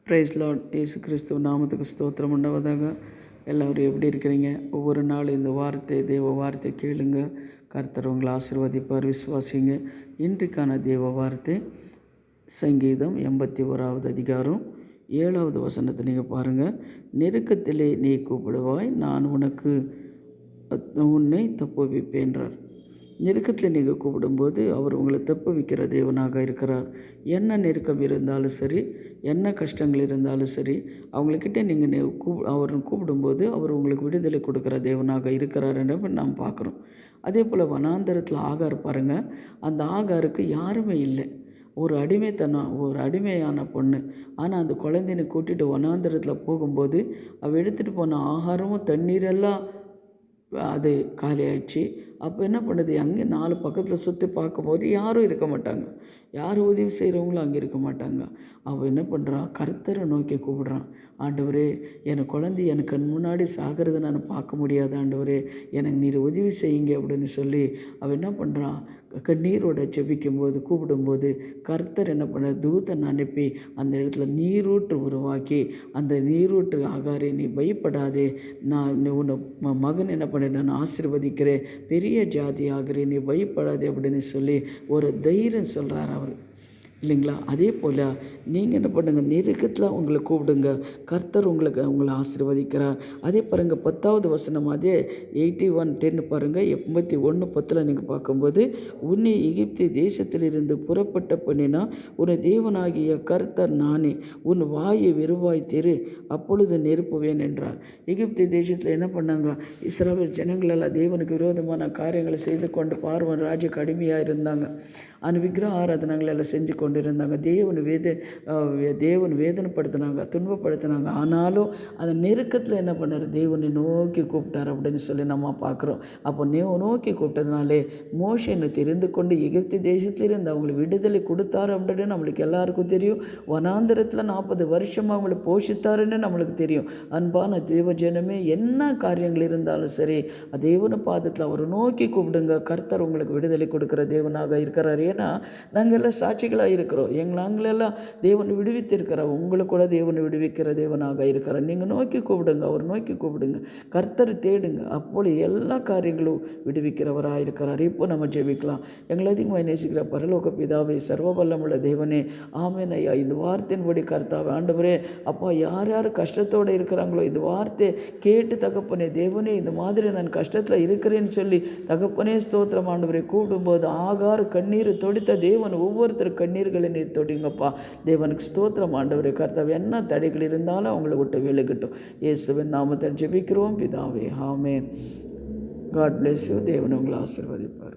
Price Lord. இயேசு கிறிஸ்துவ நாமத்துக்கு ஸ்தோத்திரம் உண்டாவதாக. எல்லோரும் எப்படி இருக்கிறீங்க? ஒவ்வொரு நாளும் இந்த வார்த்தை தேவ வார்த்தை கேளுங்க. கர்த்தர் உங்களை ஆசீர்வதிப்பார். விசுவாசிங்க. இன்றைக்கான தேவ வார்த்தை சங்கீதம் 81வது அதிகாரம் 7வது வசனத்தை நீங்கள் பாருங்கள். நெருக்கத்திலே நீ கூப்பிடுவாய், நான் உன்னை தப்புவிப்பேன்றார். நெருக்கத்தில் நீங்கள் கூப்பிடும்போது அவர் உங்களை தப்புவிக்கிற தேவனாக இருக்கிறார். என்ன நெருக்கம் இருந்தாலும் சரி, என்ன கஷ்டங்கள் இருந்தாலும் சரி, அவங்கக்கிட்ட நீங்கள் அவர் கூப்பிடும்போது அவர் உங்களுக்கு விடுதலை கொடுக்குற தேவனாக இருக்கிறார் என்று நாம் பார்க்குறோம். அதே போல் வனாந்தரத்தில் ஆகார் பாருங்கள். அந்த ஆகாருக்கு யாருமே இல்லை. ஒரு அடிமையான பொண்ணு. ஆனால் அந்த குழந்தைனை கூட்டிகிட்டு வனாந்தரத்தில் போகும்போது அவள் எடுத்துகிட்டு போன ஆகாரமும் தண்ணீரெல்லாம் அது காலி ஆயிடுச்சு. அப்போ என்ன பண்ணுது, அங்கே 4 பக்கத்தில் சுற்றி பார்க்கும்போது யாரும் இருக்க மாட்டாங்க. யார் உதவி செய்கிறவங்களும் அங்கே இருக்க மாட்டாங்க. அவள் என்ன பண்ணுறான், கர்த்தரை நோக்கி கூப்பிடுறான். ஆண்டவரே, என் குழந்தை எனக்கு முன்னாடி சாகிறத நான் பார்க்க முடியாது. ஆண்டவரே, எனக்கு நீர் உதவி செய்யுங்க அப்படின்னு சொல்லி அவள் என்ன பண்ணுறான், கண்ணீரோட ஜெபிக்கும்போது கூப்பிடும்போது கர்த்தர் என்ன பண்ண, தூதன் அனுப்பி அந்த இடத்துல நீரூற்று உருவாக்கி, அந்த நீரூற்று ஆகாரே, நீ பயப்படாதே, நான் உன்னை மகன் என்ன பண்ண, நான் ஆசீர்வதிக்கிறேன், பெரிய ஜாதி ஆகிறேன், நீ பயப்படாதே அப்படின்னு சொல்லி ஒரு தைரியம் சொல்கிறார் அவர், இல்லைங்களா? அதே போல் நீங்கள் என்ன பண்ணுங்கள், நெருக்கத்தில் உங்களை கூப்பிடுங்க, கர்த்தர் உங்களை ஆசீர்வதிக்கிறார். அதே பாருங்கள் 10வது வசனம், அதே 81:10 பாருங்கள். 81:10 நீங்கள் பார்க்கும்போது, உன்னை எகிப்து தேசத்திலிருந்து புறப்பட்ட பண்ணினா உன்னை தேவனாகிய கர்த்தர் நானே, உன் வாயை வெறுவாய் திரு, அப்பொழுது நெருப்புவேன் என்றார். எகிப்து தேசத்தில் என்ன பண்ணாங்க, இஸ்ரவேல் ஜனங்களெல்லாம் தேவனுக்கு விரோதமான காரியங்களை செய்து கொண்டு பார்வன் ராஜுக்கு அடிமையாக இருந்தாங்க. அந்த விக்கிரக ஆராதனைகள் எல்லாம் செஞ்சு கொண்டு இருந்தாங்க. தேவன் வேதனைப்படுத்தினாங்க, துன்பப்படுத்தினாங்க. ஆனாலும் அந்த நெருக்கத்தில் என்ன பண்ணார், தேவனை நோக்கி கூப்பிட்டார் அப்படின்னு சொல்லி நம்ம பார்க்குறோம். அப்போ நோக்கி கூப்பிட்டதுனாலே மோசேனை தெரிந்து கொண்டு எகிப்து தேசத்திலிருந்து அவங்களை விடுதலை கொடுத்தார் அப்படின்னு நம்மளுக்கு எல்லாருக்கும் தெரியும். வனாந்திரத்தில் 40 வருஷமாக அவங்களை போஷித்தாருன்னு நம்மளுக்கு தெரியும். அன்பான தேவ ஜனமே, என்ன காரியங்கள் இருந்தாலும் சரி, தேவன பாதத்தில் அவரை நோக்கி கூப்பிடுங்க. கர்த்தர் உங்களுக்கு விடுதலை கொடுக்குற தேவனாக இருக்கிறார். ஏன்னா நாங்கள் எல்லாம் சாட்சிகளாக இருக்கிறோம். நாங்களெல்லாம் தேவனை விடுவித்திருக்கிறார். உங்களை கூட தேவனை விடுவிக்கிற தேவனாக இருக்கிறார். நீங்கள் நோக்கி கூப்பிடுங்க, அவர் நோக்கி கூப்பிடுங்க, கர்த்தர் தேடுங்க, அப்பொழுது எல்லா காரியங்களும் விடுவிக்கிறவராக இருக்கிறார். இப்போ நம்ம ஜெபிக்கலாம். எங்களை அதிகமாக நேசிக்கிற பரலோக பிதாவே, சர்வ வல்லமுள்ள தேவனே, ஆமென் ஐயா. இந்த வார்த்தையின்படி கர்த்தாவே, ஆண்டவரே அப்பா, யார் யார் கஷ்டத்தோடு இருக்கிறாங்களோ இந்த வார்த்தை கேட்டு தகப்பனே, தேவனே இந்த மாதிரி நான் கஷ்டத்தில் இருக்கிறேன்னு சொல்லி தகப்பனே ஸ்தோத்திரம் ஆண்டவரே. கூடும்போது ஆகார் கண்ணீர் தொடித்த தேவன் ஒவ்வொருத்தர் கண்ணீர்களை நீர் தொடிங்கப்பா. தேவனுக்கு ஸ்தோத்திரம் ஆண்டவரே. கர்த்தாவே, என்ன தடைகள் இருந்தாலும் அவங்கள விட்டு விலகட்டும். இயேசுவின் நாமத்தில் ஜெபிக்கிறோம் பிதாவே, ஆமென். God bless you. தேவன் உங்களை ஆசீர்வதிப்பார்.